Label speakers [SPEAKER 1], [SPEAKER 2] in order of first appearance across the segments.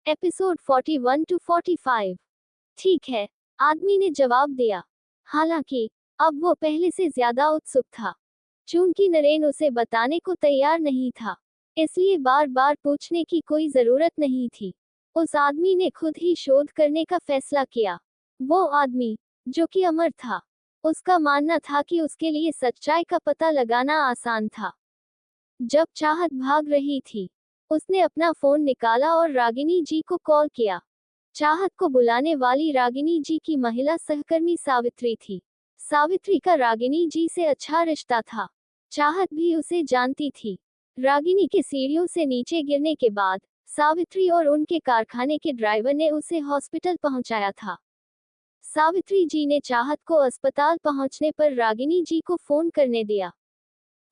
[SPEAKER 1] Episode 41 to 45। ठीक है, आदमी ने जवाब दिया। हालांकि अब वो पहले से ज्यादा उत्सुक था। चूंकि नरेन उसे बताने को तैयार नहीं था, इसलिए बार बार पूछने की कोई जरूरत नहीं थी। उस आदमी ने खुद ही शोध करने का फैसला किया। वो आदमी, जो कि अमर था, उसका मानना था कि उसके लिए सच्चाई का पता लगाना आसान था। जब चाहत भाग रही थी, उसने अपना फोन निकाला और रागिनी जी को कॉल किया। चाहत को बुलाने वाली रागिनी जी की महिला सहकर्मी सावित्री थी। सावित्री का रागिनी जी से अच्छा रिश्ता था। चाहत भी उसे जानती थी। रागिनी के सीढ़ियों से नीचे गिरने के बाद सावित्री और उनके कारखाने के ड्राइवर ने उसे हॉस्पिटल पहुंचाया था। सावित्री जी ने चाहत को अस्पताल पहुंचने पर रागिनी जी को फोन करने दिया।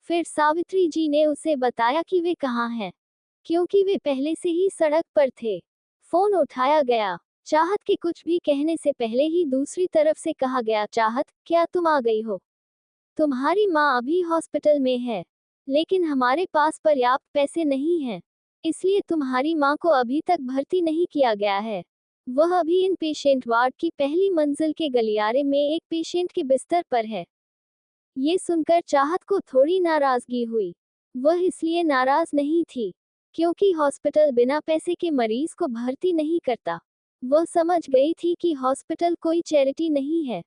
[SPEAKER 1] फिर सावित्री जी ने उसे बताया कि वे कहाँ हैं, क्योंकि वे पहले से ही सड़क पर थे। फोन उठाया गया। चाहत के कुछ भी कहने से पहले ही दूसरी तरफ से कहा गया, चाहत, क्या तुम आ गई हो? तुम्हारी माँ अभी हॉस्पिटल में है, लेकिन हमारे पास पर्याप्त पैसे नहीं हैं, इसलिए तुम्हारी माँ को अभी तक भर्ती नहीं किया गया है। वह अभी इन पेशेंट वार्ड की पहली मंजिल के गलियारे में एक पेशेंट के बिस्तर पर है। ये सुनकर चाहत को थोड़ी नाराजगी हुई। वह इसलिए नाराज नहीं थी क्योंकि हॉस्पिटल बिना पैसे के मरीज को भर्ती नहीं करता। वह समझ गई थी कि हॉस्पिटल कोई चैरिटी नहीं है।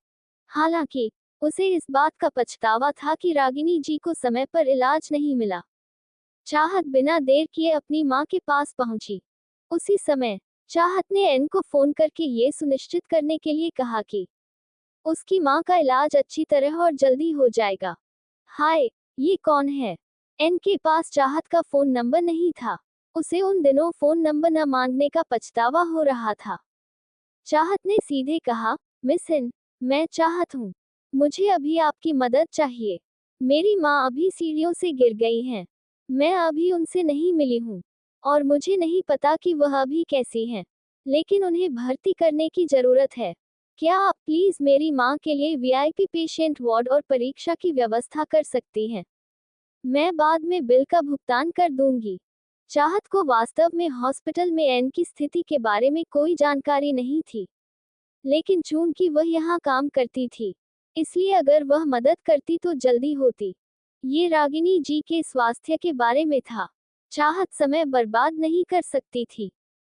[SPEAKER 1] हालांकि उसे इस बात का पछतावा था कि रागिनी जी को समय पर इलाज नहीं मिला। चाहत बिना देर किए अपनी माँ के पास पहुंची। उसी समय चाहत ने एन को फोन करके ये सुनिश्चित करने के लिए कहा कि उसकी माँ का इलाज अच्छी तरह और जल्दी हो जाएगा। हाय, ये कौन है? एन के पास चाहत का फोन नंबर नहीं था। उसे उन दिनों फोन नंबर न मांगने का पछतावा हो रहा था। चाहत ने सीधे कहा, मिस एन, मैं चाहत हूँ। मुझे अभी आपकी मदद चाहिए। मेरी माँ अभी सीढ़ियों से गिर गई हैं। मैं अभी उनसे नहीं मिली हूँ और मुझे नहीं पता कि वह अभी कैसी हैं, लेकिन उन्हें भर्ती करने की जरूरत है। क्या आप प्लीज मेरी माँ के लिए वीआईपी पेशेंट वार्ड और परीक्षा की व्यवस्था कर सकती हैं? मैं बाद में बिल का भुगतान कर दूंगी। चाहत को वास्तव में हॉस्पिटल में एन की स्थिति के बारे में कोई जानकारी नहीं थी, लेकिन चूंकि वह यहाँ काम करती थी, इसलिए अगर वह मदद करती तो जल्दी होती। ये रागिनी जी के स्वास्थ्य के बारे में था। चाहत समय बर्बाद नहीं कर सकती थी।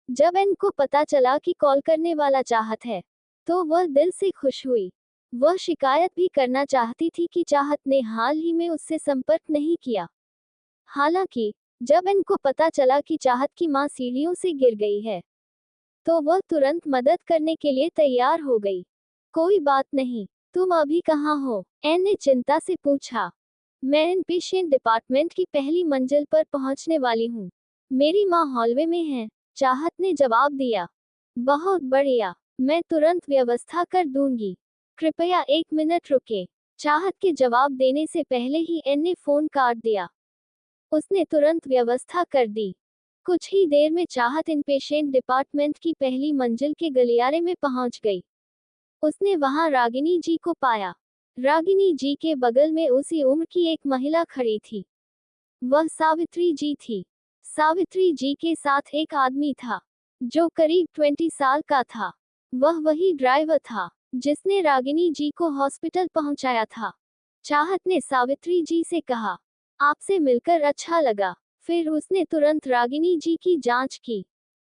[SPEAKER 1] जब एन को पता चला कि कॉल करने वाला चाहत है, तो वह दिल से खुश हुई। वह शिकायत भी करना चाहती थी कि चाहत ने हाल ही में उससे संपर्क नहीं किया। हालांकि जब एन को पता चला कि चाहत की मां सीढ़ियों से गिर गई है, तो वह तुरंत मदद करने के लिए तैयार हो गई। कोई बात नहीं, तुम अभी कहाँ हो? एन ने चिंता से पूछा। मैं इन पेशेंट डिपार्टमेंट की पहली मंजिल पर पहुंचने वाली हूँ। मेरी माँ हॉलवे में है, चाहत ने जवाब दिया। बहुत बढ़िया, मैं तुरंत व्यवस्था कर दूंगी। कृपया 1 मिनट रुके। चाहत के जवाब देने से पहले ही एन ने फोन काट दिया। उसने तुरंत व्यवस्था कर दी। कुछ ही देर में चाहत इन पेशेंट डिपार्टमेंट की पहली मंजिल के गलियारे में पहुंच गई। उसने वहां रागिनी जी को पाया। रागिनी जी के बगल में उसी उम्र की एक महिला खड़ी थी। वह सावित्री जी थी। सावित्री जी के साथ एक आदमी था, जो करीब 20 साल का था। वह वही ड्राइवर था जिसने रागिनी जी को हॉस्पिटल पहुंचाया था। चाहत ने सावित्री जी से कहा, आपसे मिलकर अच्छा लगा। फिर उसने तुरंत रागिनी जी की जांच की।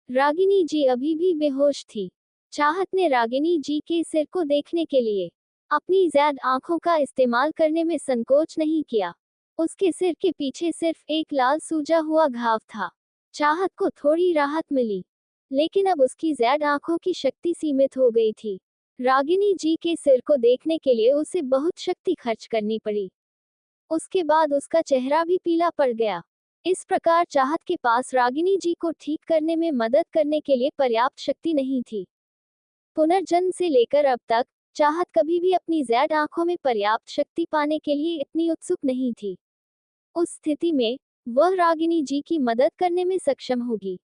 [SPEAKER 1] रागिनी जी अभी भी बेहोश थी। चाहत ने रागिनी जी के सिर को देखने के लिए अपनी ज़ैद आंखों का इस्तेमाल करने में संकोच नहीं किया। उसके सिर के पीछे सिर्फ एक लाल सूजा हुआ घाव था। चाहत को थोड़ी राहत मिली, लेकिन अब उसकी ज़ैद आंखों की शक्ति सीमित हो गई थी। रागिनी जी के सिर को देखने के लिए उसे बहुत शक्ति खर्च करनी पड़ी। उसके बाद उसका चेहरा भी पीला पड़ गया। इस प्रकार चाहत के पास रागिनी जी को ठीक करने में मदद करने के लिए पर्याप्त शक्ति नहीं थी। पुनर्जन्म से लेकर अब तक चाहत कभी भी अपनी ज़ैद आंखों में पर्याप्त शक्ति पाने के लिए इतनी उत्सुक नहीं थी। उस स्थिति में वह रागिनी जी की मदद करने में सक्षम होगी,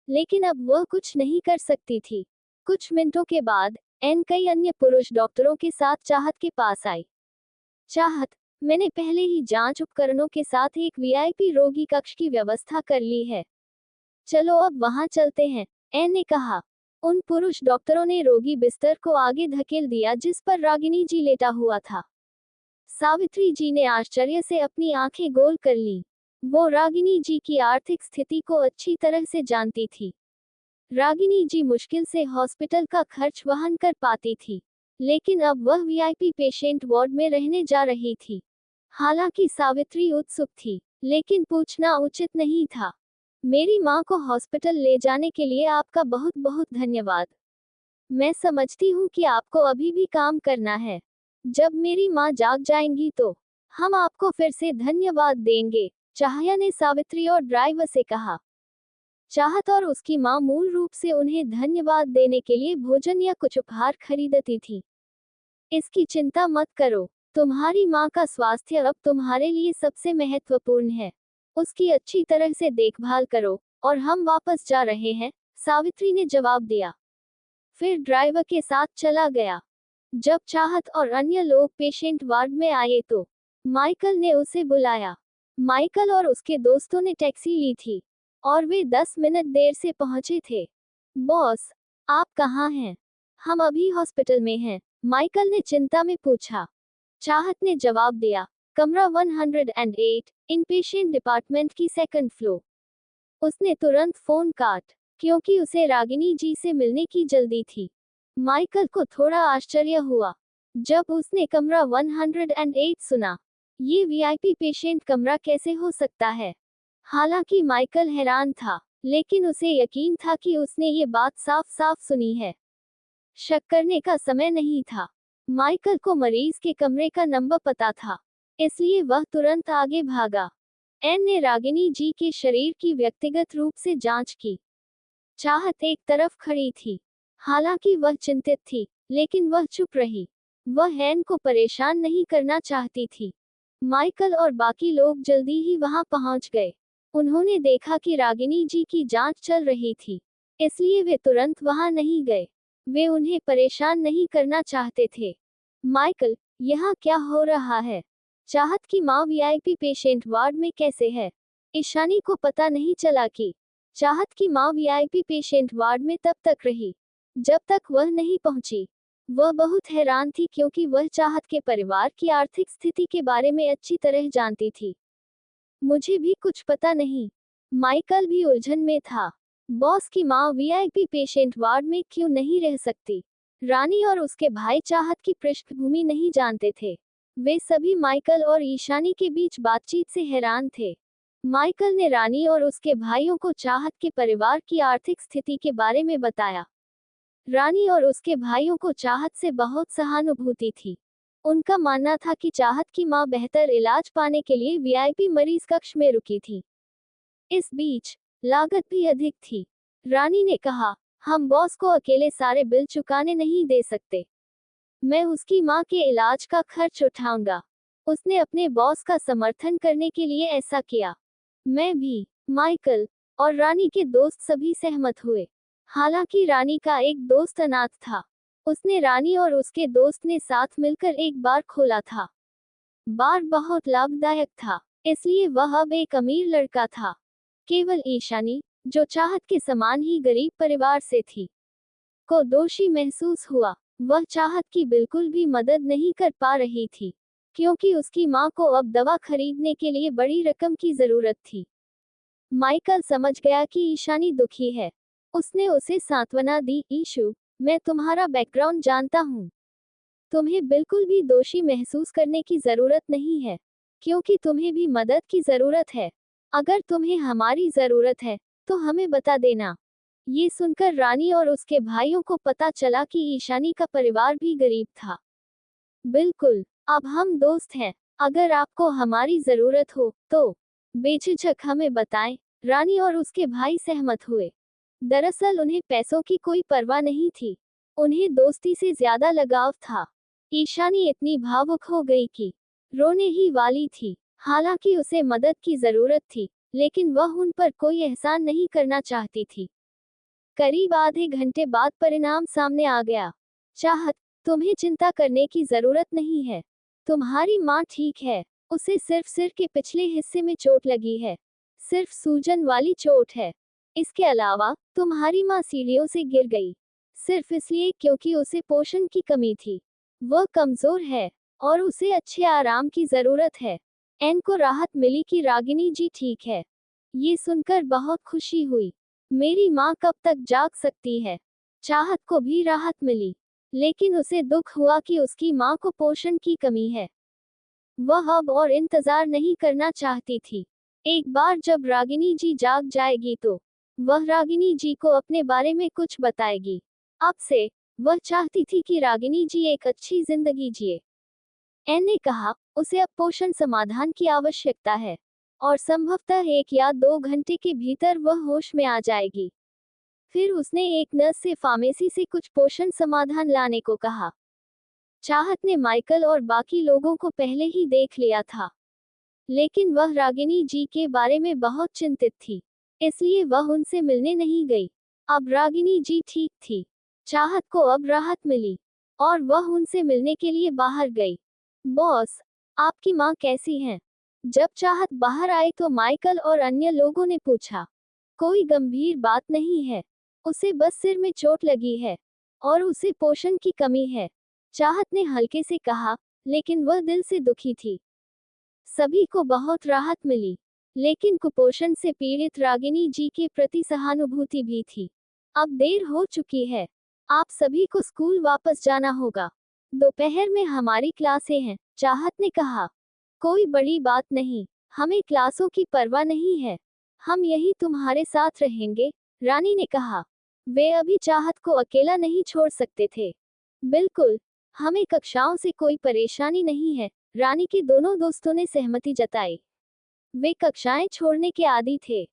[SPEAKER 1] लेकिन अब वह कुछ नहीं कर सकती थी। कुछ मिनटों के बाद एन कई अन्य पुरुष डॉक्टरों के साथ चाहत के पास आई। चाहत, मैंने पहले ही जांच उपकरणों के साथ एक वीआईपी रोगी कक्ष की व्यवस्था कर ली है। चलो अब वहां चलते हैं। एन ने कहा। उन पुरुष डॉक्टरों ने रोगी बिस्तर को आगे धकेल दिया जिस पर रागिनी जी लेटा हुआ था। सावित्री जी ने आश्चर्य से अपनी आंखें गोल कर ली। वो रागिनी जी की आर्थिक स्थिति को अच्छी तरह से जानती थी। रागिनी जी मुश्किल से हॉस्पिटल का खर्च वहन कर पाती थी, लेकिन अब वह वीआईपी पेशेंट वार्ड में रहने जा रही थी। हालांकि सावित्री उत्सुक थी, लेकिन पूछना उचित नहीं था। मेरी माँ को हॉस्पिटल ले जाने के लिए आपका बहुत बहुत धन्यवाद। मैं समझती हूँ कि आपको अभी भी काम करना है। जब मेरी माँ जाग जाएंगी तो हम आपको फिर से धन्यवाद देंगे, चाहया ने सावित्री और ड्राइवर से कहा। चाहत और उसकी माँ मूल रूप से उन्हें धन्यवाद देने के लिए भोजन या कुछ उपहार खरीदती थी। इसकी चिंता मत करो, तुम्हारी माँ का स्वास्थ्य अब तुम्हारे लिए सबसे महत्वपूर्ण है। उसकी अच्छी तरह से देखभाल करो और हम वापस जा रहे हैं, सावित्री ने जवाब दिया। फिर ड्राइवर के साथ चला गया। जब चाहत और अन्य लोग पेशेंट वार्ड में आए तो माइकल ने उसे बुलाया। माइकल और उसके दोस्तों ने टैक्सी ली थी और वे 10 मिनट देर से पहुंचे थे। बॉस, आप कहाँ हैं? हम अभी हॉस्पिटल में हैं, माइकल ने चिंता में पूछा। चाहत ने जवाब दिया, कमरा 108, इनपेशेंट डिपार्टमेंट की सेकंड फ्लोर। उसने तुरंत फोन काट, क्योंकि उसे रागिनी जी से मिलने की जल्दी थी। माइकल को थोड़ा आश्चर्य हुआ जब उसने कमरा 108 सुना। ये वीआईपी पेशेंट कमरा कैसे हो सकता है? हालांकि माइकल हैरान था, लेकिन उसे यकीन था कि उसने ये बात साफ साफ सुनी है। शक करने का समय नहीं था। माइकल को मरीज के कमरे का नंबर पता था, इसलिए वह तुरंत आगे भागा। एन ने रागिनी जी के शरीर की व्यक्तिगत रूप से जांच की। चाहत एक तरफ खड़ी थी। हालांकि वह चिंतित थी, लेकिन वह चुप रही। वह एन को परेशान नहीं करना चाहती थी। माइकल और बाकी लोग जल्दी ही वहां पहुंच गए। उन्होंने देखा कि रागिनी जी की जांच चल रही थी, इसलिए वे तुरंत वहां नहीं गए। वे उन्हें परेशान नहीं करना चाहते थे। माइकल, यहाँ क्या हो रहा है? चाहत की माँ वीआईपी पेशेंट वार्ड में कैसे है? ईशानी को पता नहीं चला कि चाहत की माँ वीआईपी पेशेंट वार्ड में तब तक रही जब तक वह नहीं पहुंची। वह बहुत हैरान थी क्योंकि वह चाहत के परिवार की आर्थिक स्थिति के बारे में अच्छी तरह जानती थी। मुझे भी कुछ पता नहीं। माइकल भी उलझन में था। बॉस की माँ वीआईपी पेशेंट वार्ड में क्यों नहीं रह सकती? रानी और उसके भाई चाहत की पृष्ठभूमि नहीं जानते थे। वे सभी माइकल और ईशानी के बीच बातचीत से हैरान थे। माइकल ने रानी और उसके भाइयों को चाहत के परिवार की आर्थिक स्थिति के बारे में बताया। रानी और उसके भाइयों को चाहत से बहुत सहानुभूति थी। उनका मानना था कि चाहत की मां बेहतर इलाज पाने के लिए वीआईपी मरीज कक्ष में रुकी थी। इस बीच लागत भी अधिक थी। रानी ने कहा, हम बॉस को अकेले सारे बिल चुकाने नहीं दे सकते। मैं उसकी मां के इलाज का खर्च उठाऊंगा। उसने अपने बॉस का समर्थन करने के लिए ऐसा किया। मैं भी। माइकल और रानी के दोस्त सभी सहमत हुए। हालांकि रानी का एक दोस्त अनाथ था। उसने रानी और उसके दोस्त ने साथ मिलकर एक बार खोला था। बार बहुत लाभदायक था, इसलिए वह अब एक अमीर लड़का था। केवल ईशानी, जो चाहत के समान ही गरीब परिवार से थी, को दोषी महसूस हुआ। वह चाहत की बिल्कुल भी मदद नहीं कर पा रही थी, क्योंकि उसकी मां को अब दवा खरीदने के लिए बड़ी रकम की जरूरत थी। माइकल समझ गया कि ईशानी दुखी है। उसने उसे सांत्वना दी, ईशु, मैं तुम्हारा बैकग्राउंड जानता हूँ। तुम्हें बिल्कुल भी दोषी महसूस करने की जरूरत नहीं है, क्योंकि तुम्हें भी मदद की जरूरत है। अगर तुम्हें हमारी जरूरत है, तो हमें बता देना। ये सुनकर रानी और उसके भाइयों को पता चला कि ईशानी का परिवार भी गरीब था। बिल्कुल, अब हम दोस्त हैं। अगर आपको हमारी जरूरत हो, तो बेझिझक हमें बताएं। रानी और उसके भाई सहमत हुए। दरअसल उन्हें पैसों की कोई परवाह नहीं थी। उन्हें दोस्ती से ज्यादा लगाव था। ईशानी इतनी भावुक हो गई कि रोने ही वाली थी। हालांकि उसे मदद की जरूरत थी, लेकिन वह उन पर कोई एहसान नहीं करना चाहती थी। करीब आधे घंटे बाद परिणाम सामने आ गया। चाहत, तुम्हें चिंता करने की जरूरत नहीं है। तुम्हारी माँ ठीक है। उसे सिर्फ सिर के पिछले हिस्से में चोट लगी है। सिर्फ सूजन वाली चोट है। इसके अलावा तुम्हारी माँ सीढ़ियों से गिर गई सिर्फ इसलिए क्योंकि उसे पोषण की कमी थी। वह कमजोर है और उसे अच्छे आराम की जरूरत है। एन को राहत मिली कि रागिनी जी ठीक है। ये सुनकर बहुत खुशी हुई। मेरी माँ कब तक जाग सकती है। चाहत को भी राहत मिली, लेकिन उसे दुख हुआ कि उसकी माँ को पोषण की कमी है। वह अब और इंतजार नहीं करना चाहती थी। एक बार जब रागिनी जी जाग जाएगी तो वह रागिनी जी को अपने बारे में कुछ बताएगी। अब से वह चाहती थी कि रागिनी जी एक अच्छी जिंदगी जिए। एन ने कहा, उसे अब पोषण समाधान की आवश्यकता है और संभवतः 1 या 2 घंटे के भीतर वह होश में आ जाएगी। फिर उसने एक नर्स से फार्मेसी से कुछ पोषण समाधान लाने को कहा। चाहत ने माइकल और बाकी लोगों को पहले ही देख लिया था, लेकिन वह रागिनी जी के बारे में बहुत चिंतित थी, इसलिए वह उनसे मिलने नहीं गई। अब रागिनी जी ठीक थी। चाहत को अब राहत मिली और वह उनसे मिलने के लिए बाहर गई। बॉस, आपकी माँ कैसी हैं? जब चाहत बाहर आई तो माइकल और अन्य लोगों ने पूछा। कोई गंभीर बात नहीं है, उसे बस सिर में चोट लगी है और उसे पोषण की कमी है, चाहत ने हल्के से कहा, लेकिन वह दिल से दुखी थी। सभी को बहुत राहत मिली, लेकिन कुपोषण से पीड़ित रागिनी जी के प्रति सहानुभूति भी थी। अब देर हो चुकी है, आप सभी को स्कूल वापस जाना होगा। दोपहर में हमारी क्लासें हैं, चाहत ने कहा। कोई बड़ी बात नहीं, हमें क्लासों की परवाह नहीं है, हम यही तुम्हारे साथ रहेंगे, रानी ने कहा। वे अभी चाहत को अकेला नहीं छोड़ सकते थे। बिल्कुल, हमें कक्षाओं से कोई परेशानी नहीं है, रानी के दोनों दोस्तों ने सहमति जताई। वे कक्षाएं छोड़ने के आदी थे।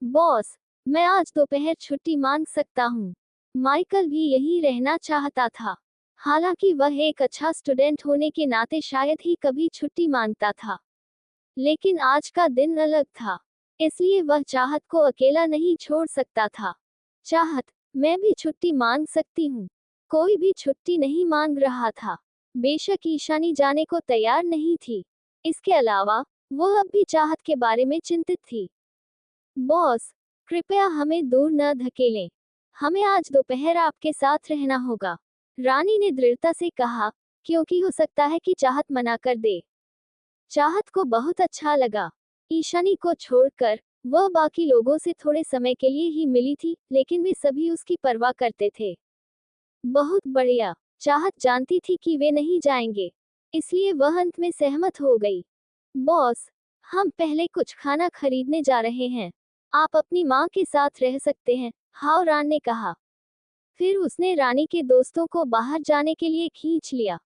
[SPEAKER 1] बॉस, मैं आज दोपहर छुट्टी मांग सकता हूँ। माइकल भी यही रहना चाहता था। हालांकि वह एक अच्छा स्टूडेंट होने के नाते शायद ही कभी छुट्टी मांगता था, लेकिन आज का दिन अलग था, इसलिए वह चाहत को अकेला नहीं छोड़ सकता था। चाहत, मैं भी छुट्टी मांग सकती हूँ। कोई भी छुट्टी नहीं मांग रहा था। बेशक ईशानी जाने को तैयार नहीं थी। इसके अलावा वह अब भी चाहत के बारे में चिंतित थी। बॉस, कृपया हमें दूर न धकेलें, हमें आज दोपहर आपके साथ रहना होगा, रानी ने दृढ़ता से कहा, क्योंकि हो सकता है कि चाहत मना कर दे। चाहत को बहुत अच्छा लगा। ईशानी को छोड़कर वह बाकी लोगों से थोड़े समय के लिए ही मिली थी, लेकिन वे सभी उसकी परवाह करते थे। बहुत बढ़िया। चाहत जानती थी कि वे नहीं जाएंगे, इसलिए वह अंत में सहमत हो गई। बॉस, हम पहले कुछ खाना खरीदने जा रहे हैं, आप अपनी माँ के साथ रह सकते हैं, हावरान ने कहा। फिर उसने रानी के दोस्तों को बाहर जाने के लिए खींच लिया।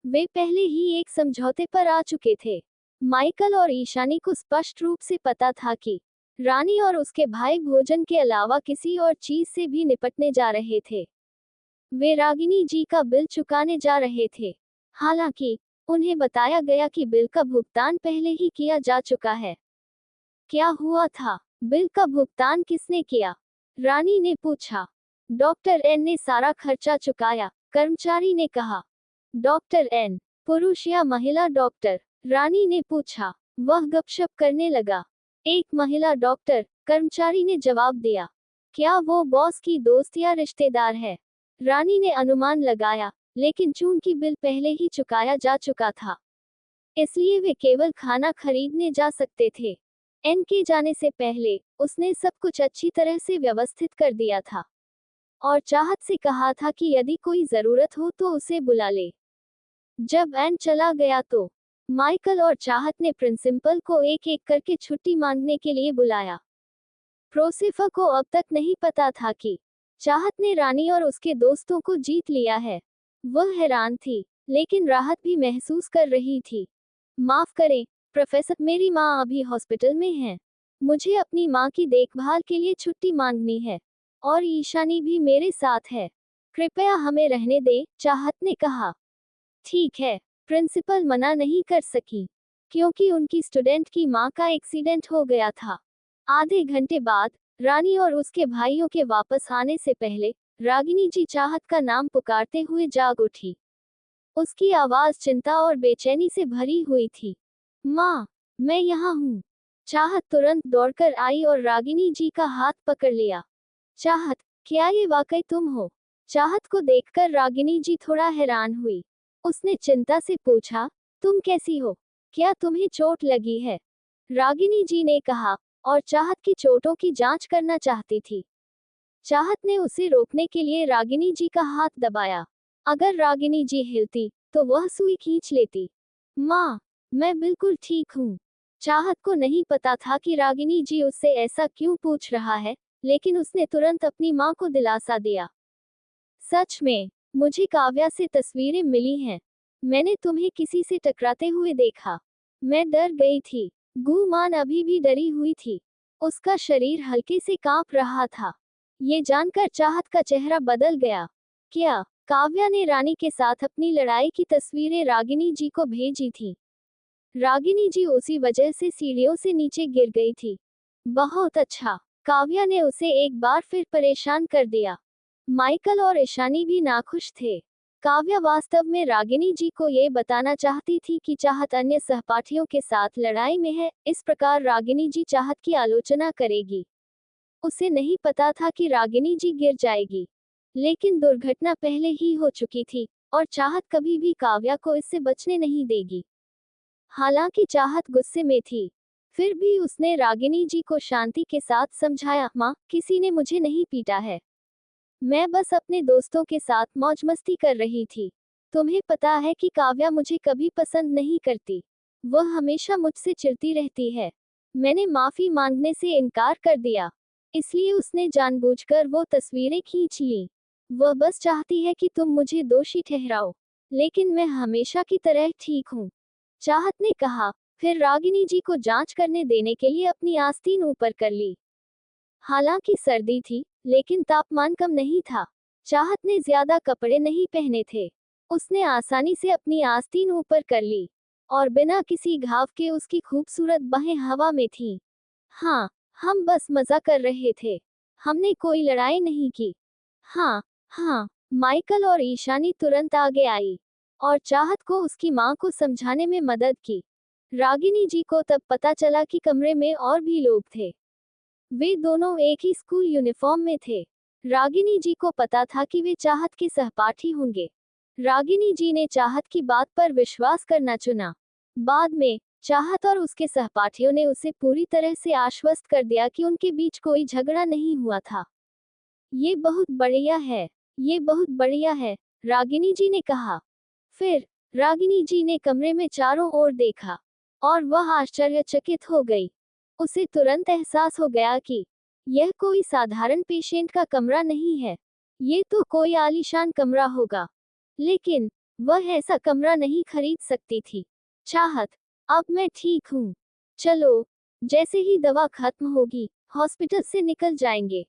[SPEAKER 1] वे पहले ही एक समझौते पर आ चुके थे। माइकल और ईशानी को स्पष्ट रूप से पता था कि रानी और उसके भाई भोजन के अलावा किसी और चीज से भी निपटने जा रहे थे। वे रागिनी जी का बिल चुकाने जा रहे थे। हालांकि उन्हें बताया गया कि बिल का भुगतान पहले ही किया जा चुका है। क्या हुआ था? बिल का भुगतान किसने किया? रानी ने पूछा। डॉक्टर एन ने सारा खर्चा चुकाया, कर्मचारी ने कहा। डॉक्टर एन, पुरुष या महिला डॉक्टर? रानी ने पूछा। वह गपशप करने लगा। एक महिला डॉक्टर, कर्मचारी ने जवाब दिया। क्या वो बॉस की दोस्त या रिश्तेदार है? रानी ने अनुमान लगाया, लेकिन चूंकि बिल पहले ही चुकाया जा चुका था, इसलिए वे केवल खाना खरीदने जा सकते थे। एन के जाने से पहले उसने सब कुछ अच्छी तरह से व्यवस्थित कर दिया था और चाहत से कहा था कि यदि कोई जरूरत हो तो उसे बुला ले। जब एन चला गया तो माइकल और चाहत ने प्रिंसिपल को एक एक करके छुट्टी मांगने के लिए बुलाया। प्रोसिफा को अब तक नहीं पता था कि चाहत ने रानी और उसके दोस्तों को जीत लिया है। वह हैरान थी, लेकिन राहत भी महसूस कर रही थी। माफ करें, प्रोफेसर, मेरी माँ अभी हॉस्पिटल में है। मुझे अपनी माँ की देखभाल के लिए छुट्टी मांगनी है और ईशानी भी मेरे साथ है। कृपया हमें रहने दें, चाहत ने कहा। ठीक है, प्रिंसिपल मना नहीं कर सकी, क्योंकि उनकी स्टूडेंट की माँ का एक्सीडेंट हो गया था। आधे घंटे बाद रानी और उसके भाइयों के वापस आने से पहले रागिनी जी चाहत का नाम पुकारते हुए जाग उठी। उसकी आवाज चिंता और बेचैनी से भरी हुई थी। माँ, मैं यहाँ हूँ। चाहत तुरंत दौड़कर आई और रागिनी जी का हाथ पकड़ लिया। चाहत, क्या ये वाकई तुम हो? चाहत को देखकर रागिनी जी थोड़ा हैरान हुई। उसने चिंता से पूछा, तुम कैसी हो? क्या तुम्हें चोट लगी है? रागिनी जी ने कहा, और चाहत की चोटों की जांच करना चाहती थी। चाहत ने उसे रोकने के लिए रागिनी जी का हाथ दबाया। अगर रागिनी जी हिलती, तो वह सुई खींच लेती। माँ, मैं बिल्कुल ठीक हूँ। चाहत को नहीं पता था कि रागिनी जी उससे ऐसा क्यों पूछ रहा है, लेकिन उसने तुरंत अपनी माँ को दिलासा दिया। सच में, मुझे काव्या से तस्वीरें मिली हैं। मैंने तुम्हें किसी से टकराते हुए देखा। मैं डर गई थी। गुमान अभी भी डरी हुई थी। उसका शरीर हल्के से कांप रहा था। ये जानकर चाहत का चेहरा बदल गया। क्या काव्या ने रानी के साथ अपनी लड़ाई की तस्वीरें रागिनी जी को भेजी थी? रागिनी जी उसी वजह से सीढ़ियों से नीचे गिर गई थी। बहुत अच्छा, काव्या ने उसे एक बार फिर परेशान कर दिया। माइकल और ईशानी भी नाखुश थे। काव्या वास्तव में रागिनी जी को ये बताना चाहती थी कि चाहत अन्य सहपाठियों के साथ लड़ाई में है, इस प्रकार रागिनी जी चाहत की आलोचना करेगी। उसे नहीं पता था कि रागिनी जी गिर जाएगी। लेकिन दुर्घटना पहले ही हो चुकी थी, और चाहत कभी भी काव्या को इससे बचने नहीं देगी। हालांकि चाहत गुस्से में थी, फिर भी उसने रागिनी जी को शांति के साथ समझाया, माँ, किसी ने मुझे नहीं पीटा है। मैं बस अपने दोस्तों के साथ मौज मस्ती कर रही थी। तुम्हें पता है कि काव्या मुझे कभी पसंद नहीं करती। वह हमेशा मुझसे चिढ़ती रहती है। मैंने माफी मांगने से इनकार कर दिया, इसलिए उसने जानबूझकर वो तस्वीरें खींच ली। वह बस चाहती है कि तुम मुझे दोषी ठहराओ, लेकिन मैं हमेशा की तरह ठीक हूँ। चाहत ने कहा, फिर रागिनी जी को जांच करने देने के लिए अपनी आस्तीन ऊपर कर ली। हालांकि सर्दी थी, लेकिन तापमान कम नहीं था। चाहत ने ज्यादा कपड़े नहीं पहने थे। उसने आसानी से अपनी आस्तीन ऊपर कर ली, और बिना किसी घाव के उसकी खूबसूरत बाहें हवा में थीं। हाँ, हम बस मजा कर रहे थे। हमने कोई लड़ाई नहीं की। हाँ, हाँ, माइकल और ईशानी तुरंत आगे आई, और चाहत को उसकी माँ को समझाने में मदद की। रागिनी जी को तब पता चला कि कमरे में और भी लोग थे। वे दोनों एक ही स्कूल यूनिफॉर्म में थे। रागिनी जी को पता था कि वे चाहत के सहपाठी होंगे। रागिनी जी ने चाहत की बात पर विश्वास करना चुना। बाद में, चाहत और उसके सहपाठियों ने उसे पूरी तरह से आश्वस्त कर दिया कि उनके बीच कोई झगड़ा नहीं हुआ था। ये बहुत बढ़िया है। ये बहुत बढ़िया है, रागिनी जी ने कहा। फिर, रागिनी जी ने कमरे में चारों ओर देखा, और वह आश्चर्यचकित हो गई। उसे तुरंत एहसास हो गया कि यह कोई साधारण पेशेंट का कमरा नहीं है। ये तो कोई आलीशान कमरा होगा। लेकिन, वह ऐसा कमरा नहीं खरीद सकती थी। चाहत, अब मैं ठीक हूँ। चलो, जैसे ही दवा खत्म होगी, हॉस्पिटल से निकल जाएंगे।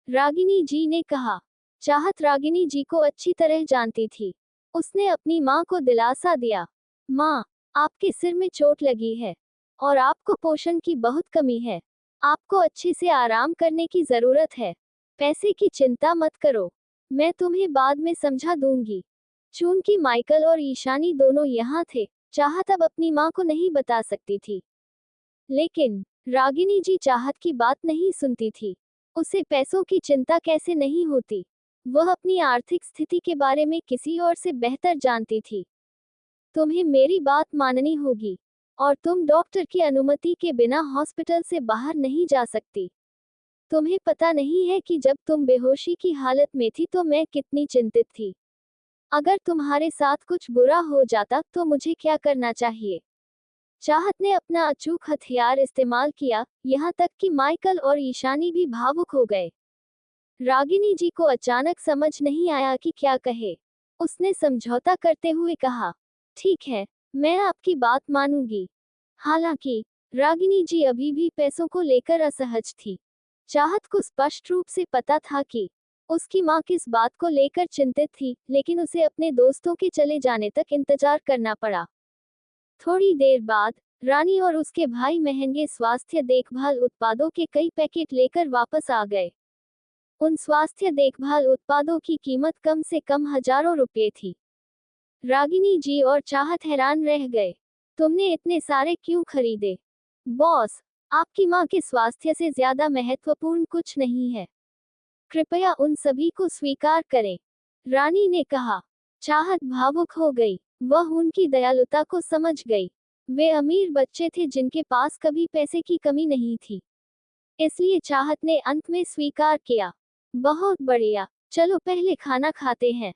[SPEAKER 1] रागिनी जी ने कहा। चाहत रागिनी जी को अच्छी तरह जानती थी। उसने अपनी माँ को दिलासा दिया, माँ, आपके सिर में चोट लगी है, और आपको पोषण की बहुत कमी है। आपको अच्छे से आराम करने की जरूरत है। पैसे की चिंता मत करो, मैं तुम्हें बाद में समझा दूंगी। चूंकि माइकल और ईशानी दोनों यहाँ थे, चाहत अब अपनी माँ को नहीं बता सकती थी। लेकिन, रागिनी जी चाहत की बात नहीं सुनती थी। उसे पैसों की चिंता कैसे नहीं होती? वह अपनी आर्थिक स्थिति के बारे में किसी और से बेहतर जानती थी। तुम्हें मेरी बात माननी होगी, और तुम डॉक्टर की अनुमति के बिना हॉस्पिटल से बाहर नहीं जा सकती। तुम्हें पता नहीं है कि जब तुम बेहोशी की हालत में थी तो मैं कितनी चिंतित थी। अगर तुम्हारे साथ कुछ बुरा हो जाता तो मुझे क्या करना चाहिए? चाहत ने अपना अचूक हथियार इस्तेमाल किया, यहाँ तक कि माइकल और ईशानी भी भावुक हो गए। रागिनी जी को अचानक समझ नहीं आया कि क्या कहे। उसने समझौता करते हुए कहा, ठीक है, मैं आपकी बात मानूंगी। हालांकि, रागिनी जी अभी भी पैसों को लेकर असहज थी। चाहत को स्पष्ट रूप से पता था कि उसकी माँ किस बात को लेकर चिंतित थी, लेकिन उसे अपने दोस्तों के चले जाने तक इंतजार करना पड़ा। थोड़ी देर बाद, रानी और उसके भाई महंगे स्वास्थ्य देखभाल उत्पादों के कई पैकेट लेकर वापस आ गए। उन स्वास्थ्य देखभाल उत्पादों की कीमत कम से कम हजारों रुपए थी। रागिनी जी और चाहत हैरान रह गए। तुमने इतने सारे क्यों खरीदे? बॉस, आपकी माँ के स्वास्थ्य से ज्यादा महत्वपूर्ण कुछ नहीं है। कृपया उन सभी को स्वीकार करें। रानी ने कहा। चाहत भावुक हो गई। वह उनकी दयालुता को समझ गई। वे अमीर बच्चे थे जिनके पास कभी पैसे की कमी नहीं थी। इसलिए चाहत ने अंत में स्वीकार किया। बहुत बढ़िया, चलो पहले खाना खाते हैं।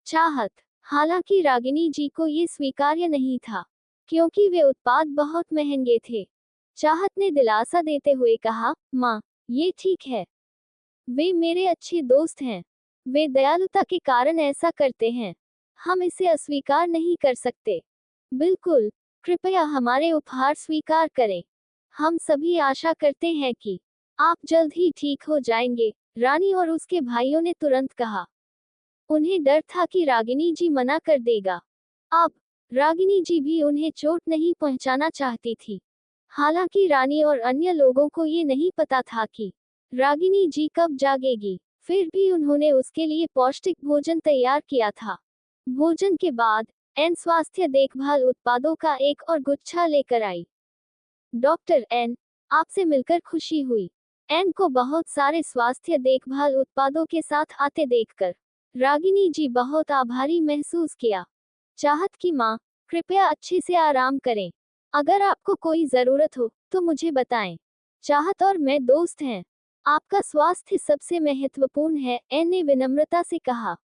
[SPEAKER 1] चाहत। हालांकि रागिनी जी को ये स्वीकार्य नहीं था, क्योंकि वे उत्पाद बहुत महंगे थे। चाहत ने दिलासा देते हुए कहा, माँ, ये ठीक है। वे मेरे अच्छे दोस्त हैं। वे दयालुता के कारण ऐसा करते हैं। हम इसे अस्वीकार नहीं कर सकते। बिल्कुल, कृपया हमारे उपहार स्वीकार करें। हम सभी आशा करते हैं कि आप जल्द ही ठीक हो जाएंगे, रानी और उसके भाइयों ने तुरंत कहा। उन्हें डर था कि रागिनी जी मना कर देगा। अब रागिनी जी भी उन्हें चोट नहीं पहुंचाना चाहती थी। हालांकि रानी और अन्य लोगों को ये नहीं पता था कि रागिनी जी कब जागेगी। फिर भी उन्होंने उसके लिए पौष्टिक भोजन तैयार किया था। भोजन के बाद एन स्वास्थ्य देखभाल उत्पादों का एक और गुच्छा लेकर आई। डॉक्टर एन, आपसे मिलकर खुशी हुई। एन को बहुत सारे स्वास्थ्य देखभाल उत्पादों के साथ आते देखकर रागिनी जी बहुत आभारी महसूस किया। चाहत की माँ, कृपया अच्छे से आराम करें। अगर आपको कोई जरूरत हो तो मुझे बताएं। चाहत और मैं दोस्त हैं। आपका स्वास्थ्य सबसे महत्वपूर्ण है, एन ने विनम्रता से कहा।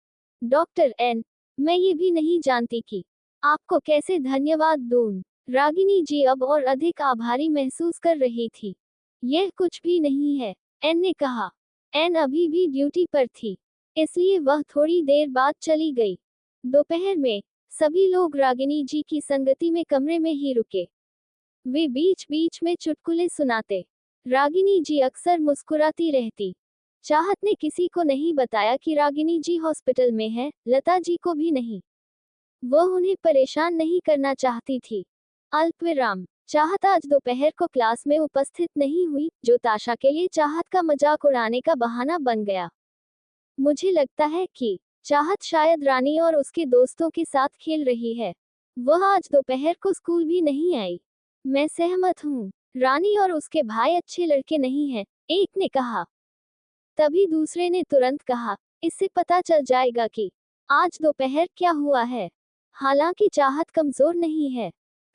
[SPEAKER 1] डॉक्टर एन, मैं ये भी नहीं जानती कि आपको कैसे धन्यवाद दूं। रागिनी जी अब और अधिक आभारी महसूस कर रही थी। यह कुछ भी नहीं है, एन ने कहा। एन अभी भी ड्यूटी पर थी, इसलिए वह थोड़ी देर बाद चली गई। दोपहर में सभी लोग रागिनी जी की संगति में कमरे में ही रुके। वे बीच बीच में चुटकुले सुनाते। रागिनी जी अक्सर मुस्कुराती रहती। चाहत ने किसी को नहीं बताया कि रागिनी जी हॉस्पिटल में है, लता जी को भी नहीं। वह उन्हें परेशान नहीं करना चाहती थी। अल्पविराम। चाहत आज दोपहर को क्लास में उपस्थित नहीं हुई, जो ताशा के लिए चाहत का मजाक उड़ाने का बहाना बन गया। मुझे लगता है कि चाहत शायद रानी और उसके दोस्तों के साथ खेल रही है। वह आज दोपहर को स्कूल भी नहीं आई। मैं सहमत हूँ। रानी और उसके भाई अच्छे लड़के नहीं हैं, एक ने कहा। तभी दूसरे ने तुरंत कहा, इससे पता चल जाएगा कि आज दोपहर क्या हुआ है। हालांकि चाहत कमजोर नहीं है,